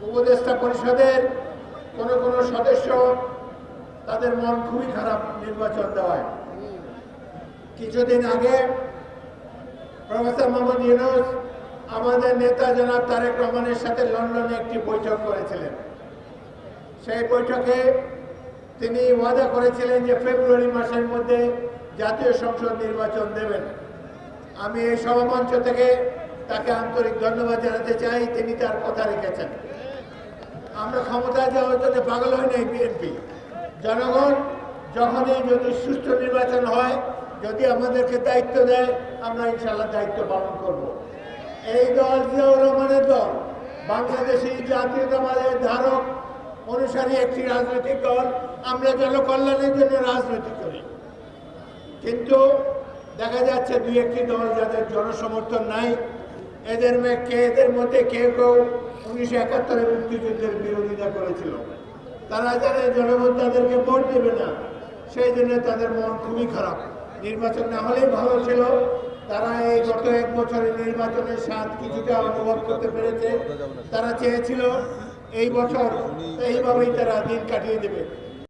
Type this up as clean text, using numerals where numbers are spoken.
উপদেষ্টা পরিষদের কোন সদস্য তাদের মন খুবই খারাপ নির্বাচন দেওয়ায়। কিছুদিন আগে প্রফেসর মোহাম্মদ ইউনূস আমাদের নেতা জনাব তারেক রহমানের সাথে লন্ডনে একটি বৈঠক করেছিলেন। সেই বৈঠকে তিনি ওয়াদা করেছিলেন যে ফেব্রুয়ারি মাসের মধ্যে জাতীয় সংসদ নির্বাচন দেবেন। আমি এই সভামঞ্চ থেকে তাকে আন্তরিক ধন্যবাদ জানাতে চাই, তিনি তার কথা রেখেছেন। আমরা ক্ষমতায় যাওয়ার জন্য পাগল হই নাই বিএনপি। জনগণ যখনই যদি সুষ্ঠু নির্বাচন হয়, যদি আমাদেরকে দায়িত্ব দেয়, আমরা ইনশাআল্লাহ দায়িত্ব পালন করব। এই দল জিয়াউর রহমানের দল, বাংলাদেশি জাতীয়তাবাদের ধারক অনুসারী একটি রাজনৈতিক দল। আমরা জনকল্যাণের জন্য রাজনীতি করি, কিন্তু দেখা যাচ্ছে দুই একটি দল যাদের জনসমর্থন নাই, এদের মধ্যে কেউ কেউ 1971 মুক্তিযুদ্ধের বিরোধিতা করেছিল। তারা জানে জনগণ তাদেরকে ভোট দেবে না, সেই জন্য তাদের মন খুবই খারাপ। নির্বাচন না হলেই ভালো ছিল। তারা এই গত এক বছরের নির্বাচনের স্বাদ কিছুটা অনুভব করতে পেরেছে। তারা চেয়েছিল এই বছর এইভাবেই তারা দিন কাটিয়ে দেবে।